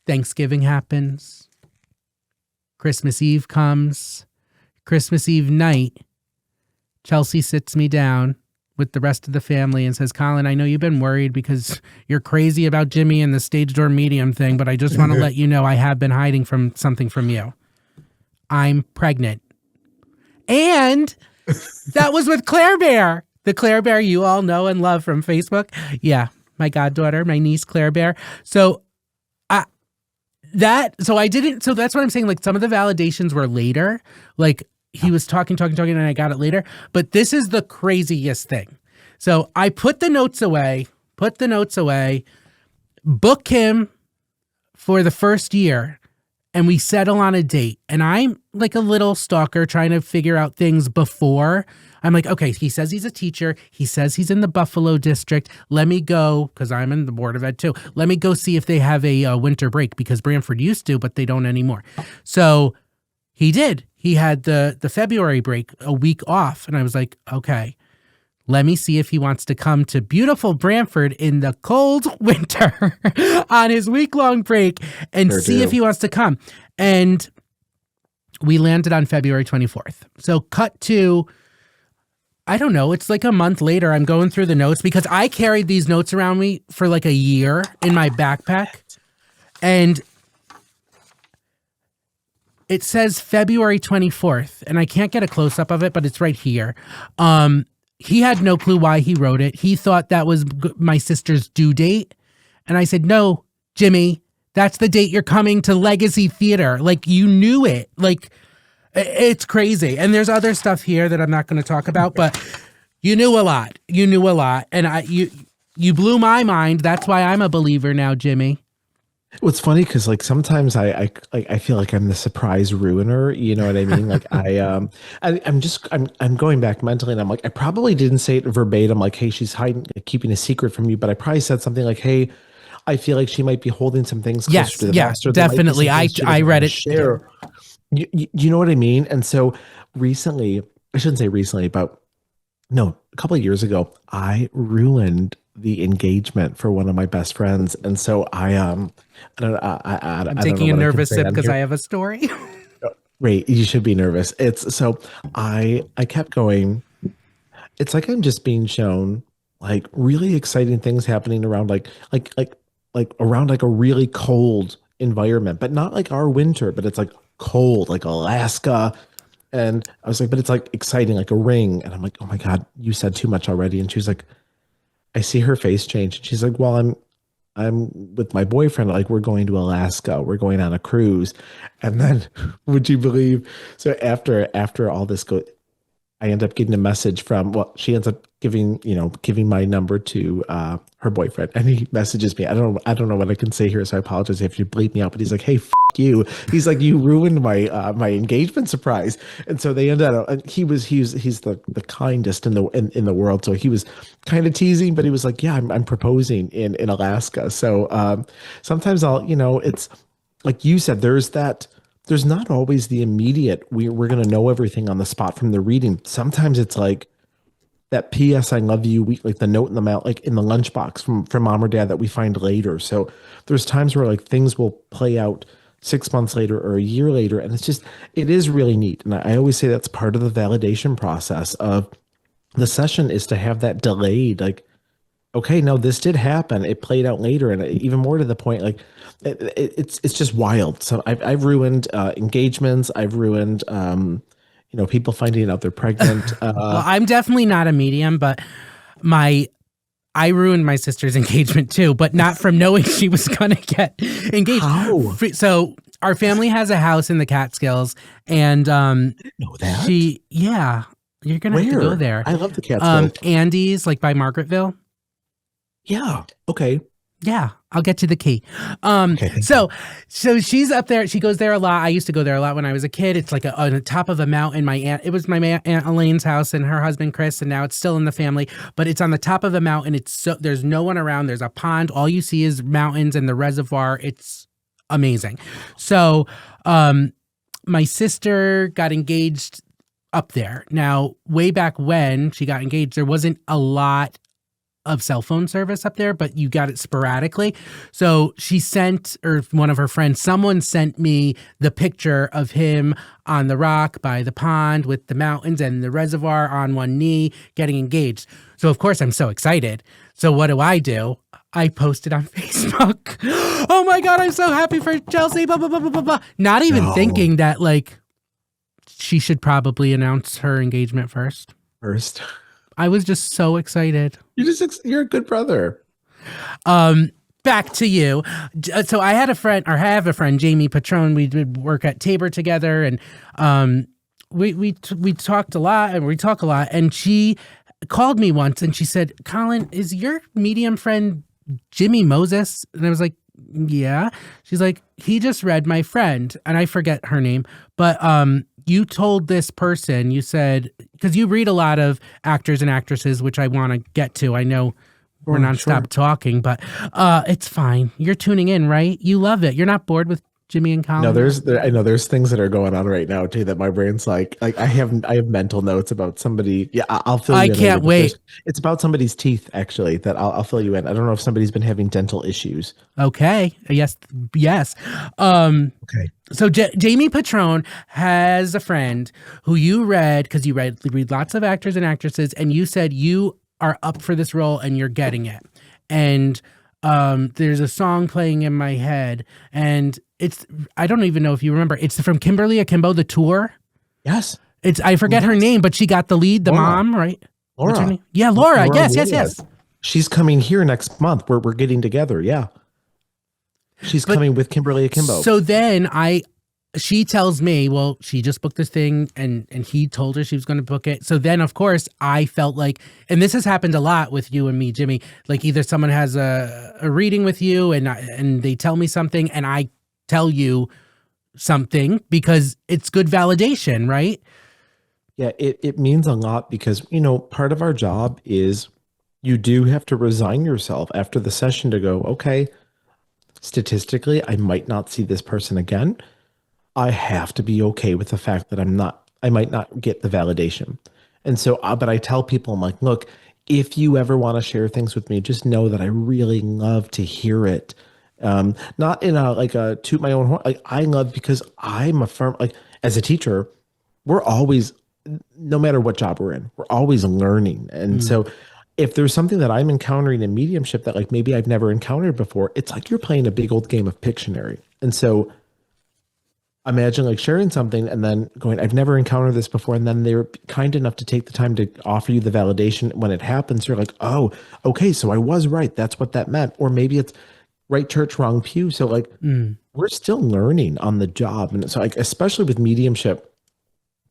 Thanksgiving happens. Christmas Eve comes. Christmas Eve night, Chelsea sits me down with the rest of the family and says, Colin, I know you've been worried because you're crazy about Jimmy and the stage door medium thing, but I just want to let you know I have been hiding from something from you. I'm pregnant. And that was with Claire Bear. The Claire Bear you all know and love from Facebook. Yeah, my goddaughter, my niece Claire Bear. So that's what I'm saying. Like some of the validations were later. Like he was talking, and I got it later. But this is the craziest thing. So I put the notes away, book him for the first year, and we settle on a date. And I'm like a little stalker trying to figure out things before. I'm like, okay, he says he's a teacher. He says he's in the Buffalo district. Let me go, because I'm in the Board of Ed too. Let me go see if they have a winter break, because Branford used to, but they don't anymore. So he did. He had the February break, a week off. And I was like, okay, let me see if he wants to come to beautiful Branford in the cold winter on his week-long break and see if he wants to come. And we landed on February 24th. So cut to, I don't know, it's like a month later. I'm going through the notes because I carried these notes around me for like a year in my backpack. And it says February 24th, and I can't get a close-up of it, but it's right here. He had no clue why he wrote it. He thought that was my sister's due date. And I said, no, Jimmy, that's the date you're coming to Legacy Theater. Like, you knew it. Like, it's crazy. And there's other stuff here that I'm not going to talk about, but you knew a lot. You knew a lot. And you blew my mind. That's why I'm a believer now, Jimmy. What's funny, because like sometimes I feel like I'm the surprise ruiner. You know what I mean? Like I'm going back mentally, and I'm like, I probably didn't say it verbatim. Like, hey, she's hiding, keeping a secret from you. But I probably said something like, hey, I feel like she might be holding some things closer to the vest. Or definitely. I read it. Share. You know what I mean? And so recently, I shouldn't say recently, but no, a couple of years ago, I ruined the engagement for one of my best friends. And so I'm taking a nervous sip because I have a story. Wait, you should be nervous. It's so I kept going. It's like I'm just being shown like really exciting things happening around like around like a really cold environment, but not like our winter, but it's like cold, like Alaska. And I was like, but it's like exciting, like a ring. And I'm like, oh my God, you said too much already. And she was like, I see her face change. And she's like, well, I'm with my boyfriend. Like, we're going to Alaska. We're going on a cruise. And then, would you believe? So after all this I end up getting a message from, well, she ends up giving my number to her boyfriend, and he messages me. I don't know what I can say here, so I apologize if you bleep me out. But he's like, hey, you. He's like, you ruined my my engagement surprise. And so they ended up. And he's the kindest in the world. So he was kind of teasing, but he was like, yeah, I'm proposing in Alaska. So sometimes it's like you said, there's not always the immediate, we're going to know everything on the spot from the reading. Sometimes it's like that P.S. I love you week, like the note in the mail, like in the lunchbox from mom or dad that we find later. So there's times where like things will play out 6 months later or a year later. And it is really neat. And I always say that's part of the validation process of the session, is to have that delayed, like, okay, no, this did happen. It played out later. And even more to the point, like it's just wild. So I've ruined engagements. I've ruined, people finding out they're pregnant. Well, I'm definitely not a medium, but I ruined my sister's engagement too, but not from knowing she was going to get engaged. How? So our family has a house in the Catskills, and I didn't know that. You're going to have to go there. I love the Catskills. Andy's, like by Margaretville. Yeah. Okay. Yeah, I'll get you the key. Okay, so she's up there. She goes there a lot. I used to go there a lot when I was a kid. It's like on the top of a mountain. It was my Aunt Elaine's house and her husband Chris, and now it's still in the family. But it's on the top of a mountain. There's no one around. There's a pond. All you see is mountains and the reservoir. It's amazing. So my sister got engaged up there. Now, way back when she got engaged, there wasn't a lot of cell phone service up there, but you got it sporadically. So she sent, or one of her friends, someone sent me the picture of him on the rock by the pond with the mountains and the reservoir on one knee getting engaged. So of course I'm so excited. So what do? I posted on Facebook. Oh my God, I'm so happy for Chelsea, blah, blah, blah, blah, blah, blah. Not even thinking that like she should probably announce her engagement first. I was just so excited. You're a good brother. Back to you. So I have a friend, Jamie Patron. We did work at Tabor together, and we talked a lot, and we talk a lot. And she called me once, and she said, "Colin, is your medium friend Jimmy Moses?" And I was like, "Yeah." She's like, "He just read my friend," and I forget her name, but you told this person, you said, because you read a lot of actors and actresses, which I want to get to. I know we're nonstop talking, but it's fine. You're tuning in, right? You love it. You're not bored with Jimmy and Colin? No, I know there's things that are going on right now too that my brain's like I have mental notes about somebody. Yeah, I'll fill you in. I can't wait. It's about somebody's teeth actually that I'll fill you in. I don't know if somebody's been having dental issues. Okay. Yes. Okay. So Jamie Patron has a friend who you read, because you read lots of actors and actresses, and you said you are up for this role and you're getting it. And there's a song playing in my head, and I don't even know if you remember. It's from Kimberly Akimbo, the tour. Yes. I forget her name, but she got the lead, the mom, right? Laura. What's her name? Yeah, Laura. Yes. She's coming here next month. We're getting together. Yeah. She's coming with Kimberly Akimbo. So then she tells me, well, she just booked this thing, and he told her she was going to book it. So then, of course, I felt like, and this has happened a lot with you and me, Jimmy, like either someone has a reading with you and they tell me something and I tell you something because it's good validation, right? Yeah, it means a lot because, part of our job is you do have to resign yourself after the session to go, okay, statistically, I might not see this person again. I have to be okay with the fact that I might not get the validation. And so, but I tell people, I'm like, look, if you ever want to share things with me, just know that I really love to hear it. Not in a toot my own horn. Like, I love, because I'm a firm, like as a teacher, we're always, no matter what job we're in, we're always learning. And so if there's something that I'm encountering in mediumship that like maybe I've never encountered before, it's like you're playing a big old game of Pictionary. And so imagine like sharing something and then going, I've never encountered this before. And then they're kind enough to take the time to offer you the validation when it happens. You're like, oh, okay, so I was right. That's what that meant. Or maybe it's right church, wrong pew. So like we're still learning on the job. And so like, especially with mediumship,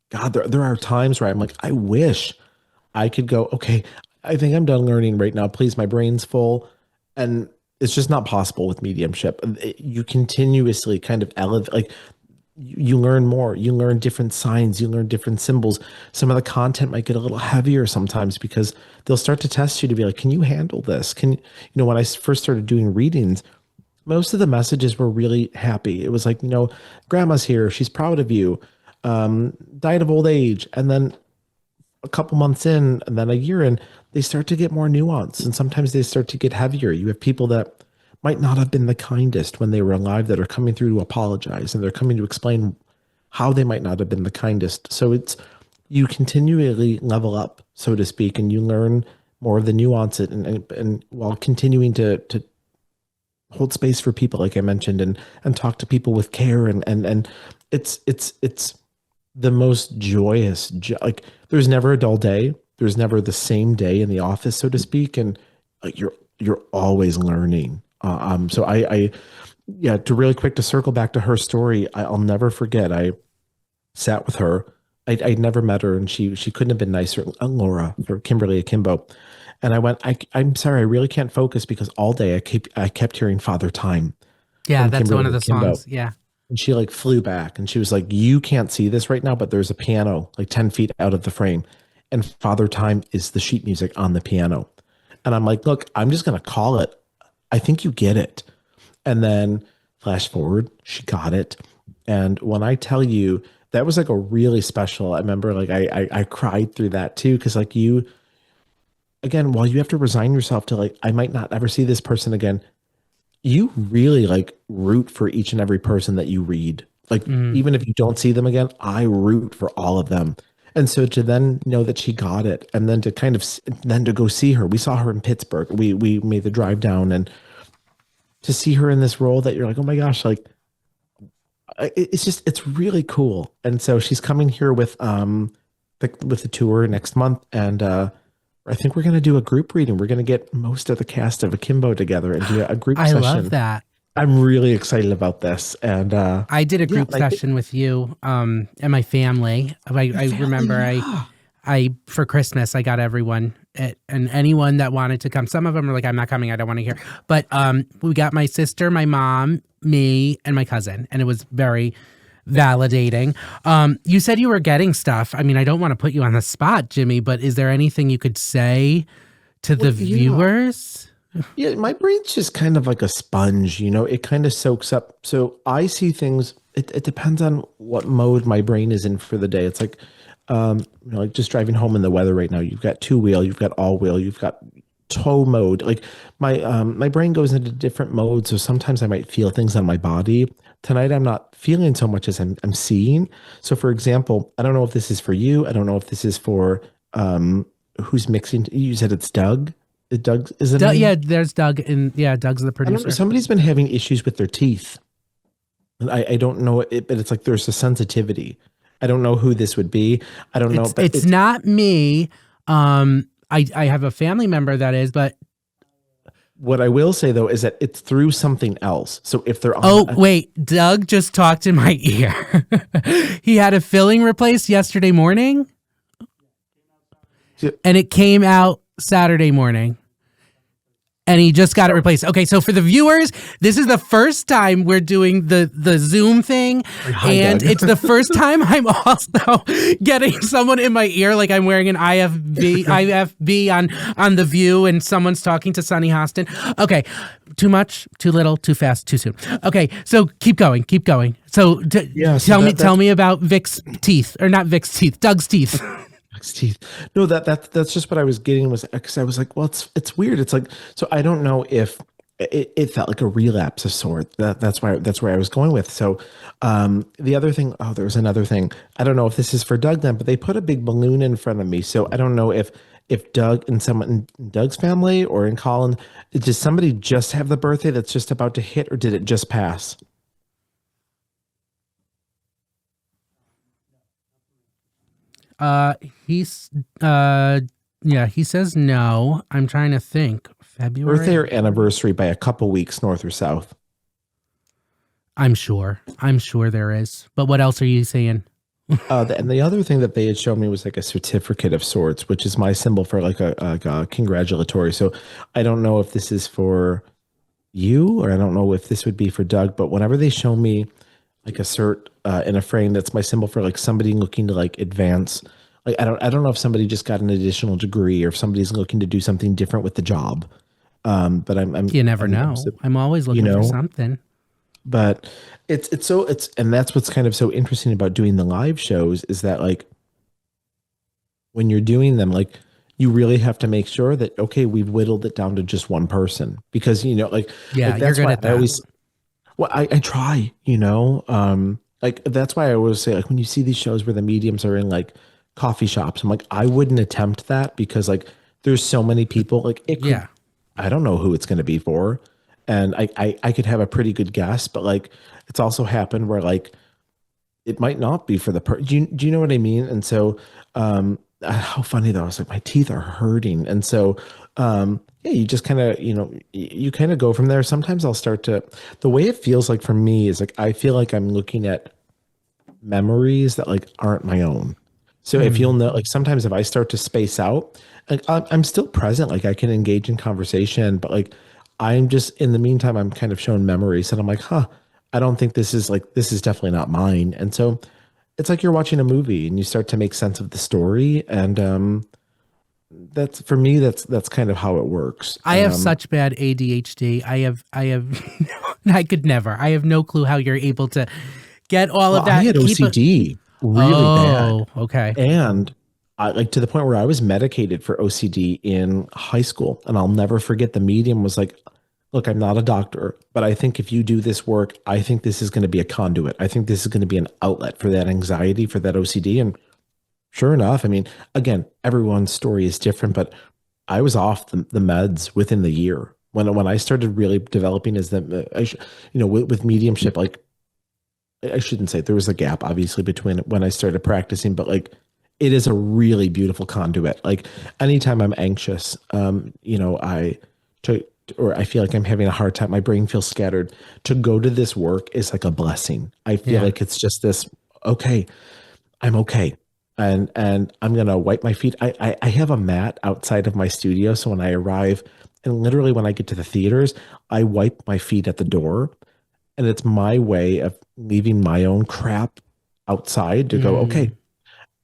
God, there are times where I'm like, I wish I could go, okay, I think I'm done learning right now. Please, my brain's full. And it's just not possible with mediumship. You continuously kind of elevate, like you learn more, you learn different signs, you learn different symbols. Some of the content might get a little heavier sometimes because they'll start to test you to be like, can you handle this? When I first started doing readings, most of the messages were really happy. It was like, grandma's here. She's proud of you. Died of old age. And then a couple months in, and then a year in, they start to get more nuance. And sometimes they start to get heavier. You have people that might not have been the kindest when they were alive that are coming through to apologize, and they're coming to explain how they might not have been the kindest. So you continually level up, so to speak, and you learn more of the nuance and while continuing to hold space for people, like I mentioned, and talk to people with care. And it's the most joyous, like there's never a dull day. There's never the same day in the office, so to speak. And like, you're always learning. So to really quick to circle back to her story, I'll never forget. I sat with her. I'd never met her, and she couldn't have been nicer. Laura, or Kimberly Akimbo. And I went, I'm sorry, I really can't focus because all day I kept hearing Father Time. Yeah, that's Kimberly one of the Akimbo. songs. Yeah. And she like flew back and she was like, you can't see this right now, but there's a piano like 10 feet out of the frame. And Father Time is the sheet music on the piano. And I'm like, look, I'm just going to call it. I think you get it. And then flash forward, she got it. And when I tell you that was like a really special, I remember like I cried through that too. Cause like you, again, while you have to resign yourself to like, I might not ever see this person again, you really like root for each and every person that you read. Like, Mm. even if you don't see them again, I root for all of them. And so to then know that she got it, and then to kind of then to go see her, we saw her in Pittsburgh. We made the drive down, and to see her in this role that you're like, oh my gosh, like it's just it's really cool. And so she's coming here with the tour next month, and I think we're gonna do a group reading. We're gonna get most of the cast of Akimbo together and do a group I session. love that. I'm really excited about this, and I did a yeah, group session with you and my family. I remember yeah. I for Christmas I got everyone and anyone that wanted to come. Some of them were like, I'm not coming, I don't want to hear. But we got my sister, my mom, me, and my cousin, and it was very validating. You said you were getting stuff. I mean, I don't want to put you on the spot, Jimmy, but is there anything you could say to the Yeah. viewers? Yeah, my brain's just kind of like a sponge, it kind of soaks up. So I see things, it depends on what mode my brain is in for the day. It's like, like just driving home in the weather right now. You've got two wheel, you've got all wheel, you've got tow mode. Like my brain goes into different modes. So sometimes I might feel things on my body. Tonight I'm not feeling so much as I'm seeing. So for example, I don't know if this is for you. I don't know if this is for who's mixing. You said it's Doug. Doug is it? Yeah, there's Doug, and yeah, Doug's the I don't know, producer. somebody's been having issues with their teeth. And I don't know it, but it's like there's a sensitivity. I don't know who this would be. I don't know, but It's not me. I have a family member that is, but what I will say though is that it's through something else. So if they're on, wait, Doug just talked in my ear. He had a filling replaced yesterday morning, and it came out Saturday morning. And he just got it replaced. Okay, so for the viewers, this is the first time we're doing the Zoom thing. And it's the first time I'm also getting someone in my ear, like I'm wearing an IFB on The View, and someone's talking to Sunny Hostin. Okay, too much, too little, too fast, too soon. Okay, so keep going. So, tell me about Vic's teeth, or not Vic's teeth, Doug's teeth. teeth. No, that's just what I was getting, was because I was like, well, it's weird. It's like, so I don't know if it felt like a relapse of sorts. That's where I was going with. So the other thing, there was another thing. I don't know if this is for Doug then, but they put a big balloon in front of me. So I don't know if Doug and someone in Doug's family or in Colin, did somebody just have the birthday that's just about to hit, or did it just pass? He's he says no. I'm trying to think. February. Birthday or anniversary by a couple weeks, north or south? I'm sure there is. But what else are you saying? And the other thing that they had shown me was like a certificate of sorts, which is my symbol for like a congratulatory. So I don't know if this is for you, or I don't know if this would be for Doug, but whenever they show me like a cert in a frame, that's my symbol for like somebody looking to like advance. Like I don't know if somebody just got an additional degree, or if somebody's looking to do something different with the job. But you never know. I'm always looking for something. But it's and that's what's kind of so interesting about doing the live shows, is that like when you're doing them, like you really have to make sure that, okay, we've whittled it down to just one person, because like that's you're why good at that. I try, like that's why I always say, like when you see these shows where the mediums are in like coffee shops, I'm like, I wouldn't attempt that, because like there's so many people, like I don't know who it's going to be for. And I could have a pretty good guess, but like it's also happened where like it might not be for the do you know what I mean? And so how funny though, I was like, my teeth are hurting. And so you just kind of, you kind of go from there. Sometimes I'll start to, the way it feels like for me is like I feel like I'm looking at memories that like aren't my own. So if you'll know, like sometimes if I start to space out, like I'm still present, like I can engage in conversation, but like I'm just, in the meantime, I'm kind of shown memories and I'm like, I don't think this is definitely not mine. And so it's like you're watching a movie and you start to make sense of the story. And that's, for me, that's kind of how it works. I have such bad ADHD. I have I could never. I have no clue how you're able to get all of Well, I that. had OCD really bad. Oh, okay. And like to the point where I was medicated for OCD in high school. And I'll never forget the medium was like, look, I'm not a doctor, but I think if you do this work, I think this is going to be a conduit. I think this is going to be an outlet for that anxiety, for that OCD. And sure enough, I mean, again, everyone's story is different, but I was off the meds within the year. When I started really developing as with mediumship, like I shouldn't say there was a gap obviously between when I started practicing, but like it is a really beautiful conduit. Like anytime I'm anxious, or I feel like I'm having a hard time, my brain feels scattered. To go to this work is like a blessing. I feel like it's just this, okay, I'm okay. And I'm gonna wipe my feet. I have a mat outside of my studio. So when I arrive, and literally when I get to the theaters, I wipe my feet at the door. And it's my way of leaving my own crap outside to go, okay,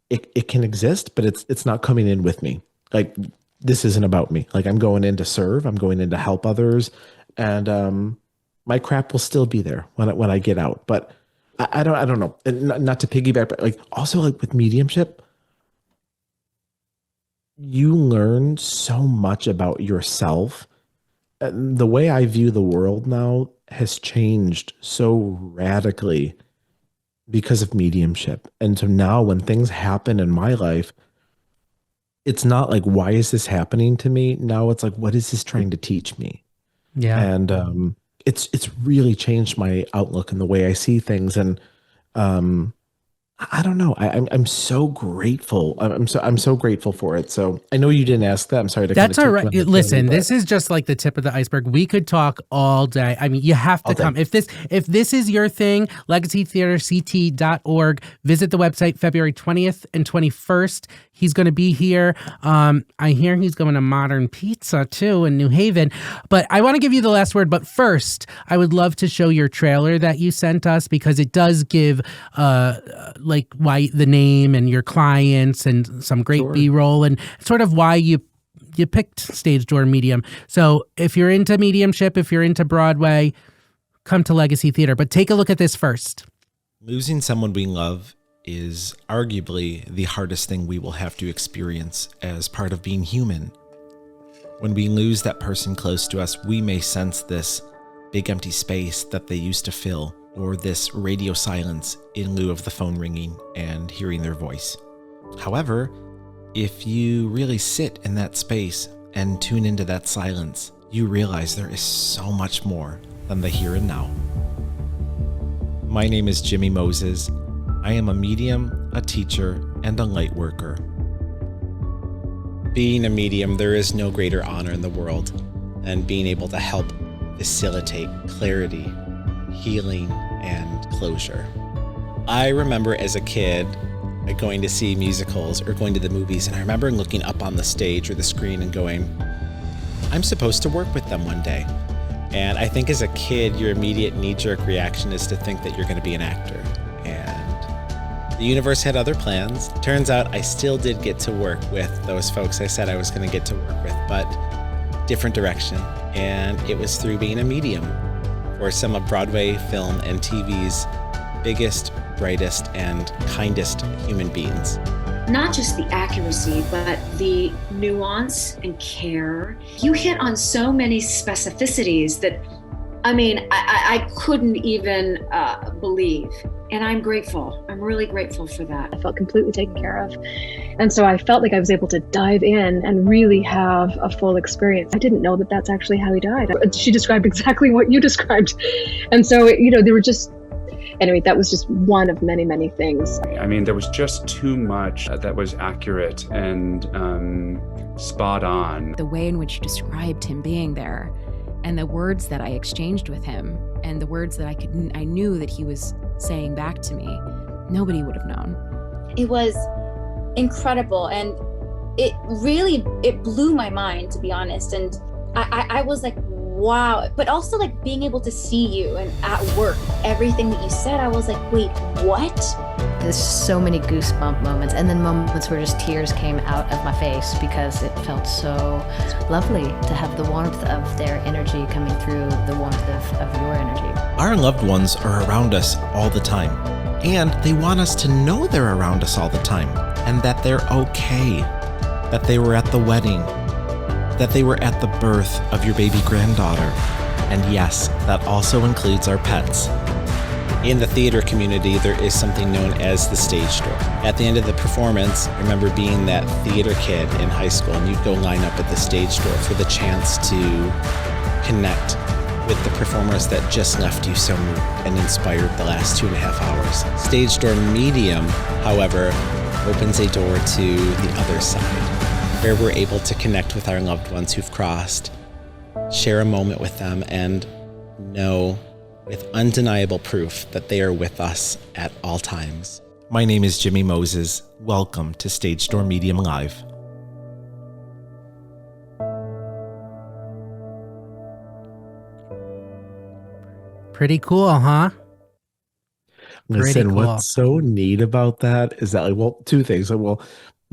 it can exist, but it's not coming in with me. Like this isn't about me. Like I'm going in to serve, I'm going in to help others, and my crap will still be there when I get out. But I don't know. And not to piggyback, but like also like with mediumship, you learn so much about yourself. And the way I view the world now has changed so radically because of mediumship. And so now when things happen in my life, it's not like, why is this happening to me? Now it's like, what is this trying to teach me? Yeah. And it's really changed my outlook and the way I see things. And I don't know. I'm so grateful. I'm so grateful for it. So I know you didn't ask that. I'm sorry to. That's all right. kind of Listen, this is just like the tip of the iceberg. We could talk all day. I mean, you have to come. If this is your thing, legacytheaterct.org. Visit the website February 20th and 21st. He's going to be here. I hear he's going to Modern Pizza too in New Haven. But I want to give you the last word. But first, I would love to show your trailer that you sent us because it does give like why the name and your clients and some great B-roll and sort of why you picked Stage Door Medium. So if you're into mediumship, if you're into Broadway, come to Legacy Theater. But take a look at this first. Losing someone we love is arguably the hardest thing we will have to experience as part of being human. When we lose that person close to us, we may sense this big empty space that they used to fill, or this radio silence in lieu of the phone ringing and hearing their voice. However, if you really sit in that space and tune into that silence, you realize there is so much more than the here and now. My name is Jimmy Moses. I am a medium, a teacher, and a light worker. Being a medium, there is no greater honor in the world than being able to help facilitate clarity, healing, and closure. I remember as a kid going to see musicals or going to the movies, and I remember looking up on the stage or the screen and going, I'm supposed to work with them one day. And I think as a kid, your immediate knee-jerk reaction is to think that you're going to be an actor. And the universe had other plans. Turns out I still did get to work with those folks I said I was going to get to work with, but different direction. And it was through being a medium for some of Broadway, film, and TV's biggest, brightest, and kindest human beings. Not just the accuracy, but the nuance and care. You hit on so many specificities that, I mean, I couldn't even believe. And I'm grateful. I'm really grateful for that. I felt completely taken care of. And so I felt like I was able to dive in and really have a full experience. I didn't know that that's actually how he died. She described exactly what you described. And so, they were just, anyway, that was just one of many, many things. I mean, there was just too much that was accurate and spot on. The way in which you described him being there and the words that I exchanged with him and the words that I knew that he was saying back to me, nobody would have known. It was incredible, and it blew my mind, to be honest. And I was like, wow. But also like being able to see you and at work, everything that you said, I was like, wait, what? There's so many goosebump moments, and then moments where just tears came out of my face because it felt so lovely to have the warmth of their energy coming through the warmth of your energy. Our loved ones are around us all the time, and they want us to know they're around us all the time, and that they're okay, that they were at the wedding, that they were at the birth of your baby granddaughter. And yes, that also includes our pets. In the theater community, there is something known as the stage door. At the end of the performance, I remember being that theater kid in high school, and you'd go line up at the stage door for the chance to connect with the performers that just left you so moved and inspired the last 2.5 hours. Stage door medium, however, opens a door to the other side, where we're able to connect with our loved ones who've crossed, share a moment with them, and know with undeniable proof that they are with us at all times. My name is Jimmy Moses. Welcome to Stage Door Medium Live. Pretty cool, huh? Listen, cool. what's so neat about that is that, like, well, two things. Well,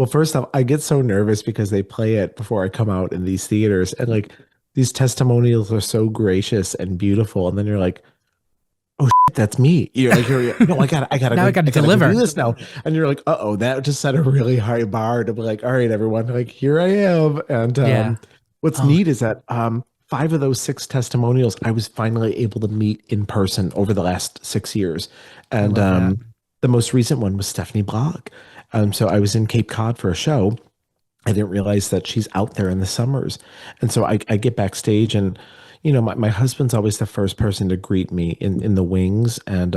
first off, I get so nervous because they play it before I come out in these theaters, and like these testimonials are so gracious and beautiful, and then you're like, oh shit, that's me. You're like, no, I gotta Now I gotta deliver. do this now. And you're like, uh-oh, that just set a really high bar to be like, all right, everyone, like, here I am. And Yeah. what's neat is that 5 of those 6 testimonials I was finally able to meet in person over the last 6 years. And the most recent one was Stephanie Block. So I was in Cape Cod for a show. I didn't realize that she's out there in the summers. And so I get backstage, and you know, my husband's always the first person to greet me in the wings. And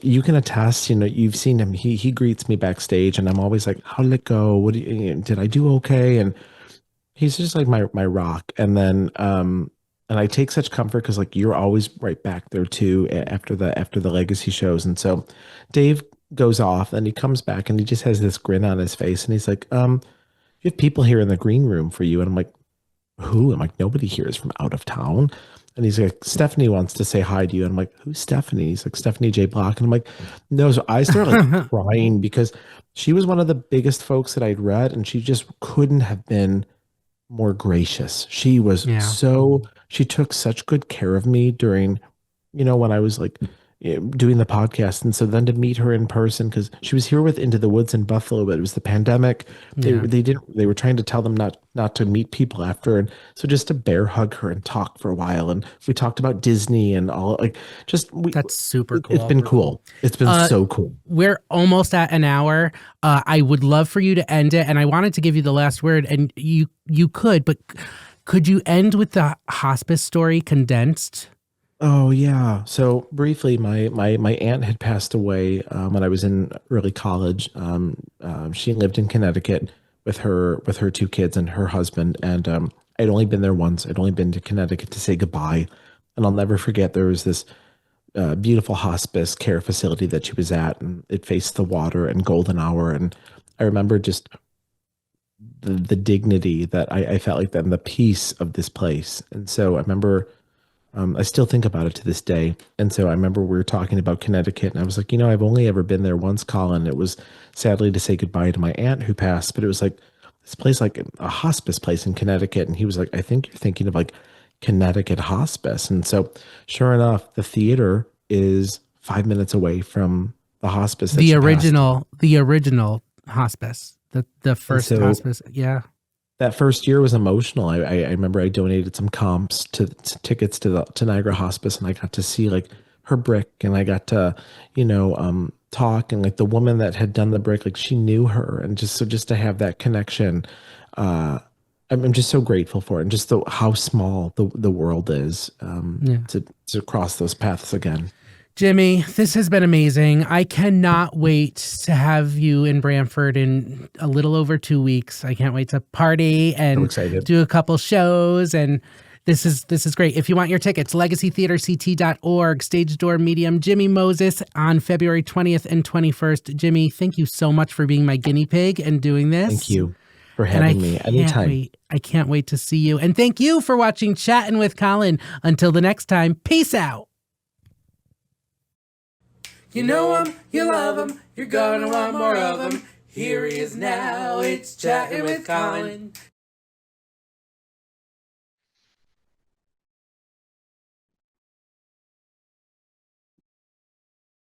you can attest, you know, you've seen him. He greets me backstage, and I'm always like, how did it go? What do you, did I do okay? And he's just like my rock. And then and I take such comfort because like you're always right back there too after the legacy shows. And so Dave goes off and he comes back and he just has this grin on his face, and he's like, you have people here in the green room for you. And I'm like, who? I'm like, nobody here is from out of town. And he's like, Stephanie wants to say hi to you. And I'm like, who's Stephanie? He's like, Stephanie J. Block. And I'm like, no. So I started like crying because she was one of the biggest folks that I'd read, and she just couldn't have been more gracious. She was she took such good care of me during, you know, when I was like doing the podcast. And so then to meet her in person, because she was here with Into the Woods in Buffalo, but it was the pandemic. They were trying to tell them not to meet people after. And so just to bear hug her and talk for a while. And we talked about Disney and all, like, that's super cool. It's been cool. It's been so cool. We're almost at an hour. I would love for you to end it. And I wanted to give you the last word, and you could, but could you end with the hospice story condensed? Oh yeah. So briefly, my aunt had passed away when I was in early college. She lived in Connecticut with her 2 kids and her husband. And I'd only been there once. I'd only been to Connecticut to say goodbye. And I'll never forget, there was this beautiful hospice care facility that she was at, and it faced the water and golden hour. And I remember just the dignity that I felt like that, and the peace of this place. And so I remember, I still think about it to this day. And so I remember we were talking about Connecticut, and I was like, you know, I've only ever been there once, Colin. It was sadly to say goodbye to my aunt who passed, but it was like this place, like a hospice place in Connecticut. And he was like, I think you're thinking of like Connecticut hospice. And so sure enough, the theater is 5 minutes away from the hospice. The original hospice, the first hospice. Yeah. That first year was emotional. I remember I donated some comps to tickets to Niagara Hospice, and I got to see like her brick, and I got to, you know, talk, and like the woman that had done the brick, like she knew her, and just to have that connection, I'm just so grateful for it, and just how small the world is to cross those paths again. Jimmy, this has been amazing. I cannot wait to have you in Brantford in a little over 2 weeks. I can't wait to party and do a couple shows. And this is great. If you want your tickets, legacytheaterct.org, Stage Door Medium, Jimmy Moses on February 20th and 21st. Jimmy, thank you so much for being my guinea pig and doing this. Thank you. for having me anytime. I can't wait to see you. And thank you for watching Chattin' with Colin. Until the next time, peace out. You know him, you love him, you're gonna want more of him. Here he is now, it's Chattin' with Colin.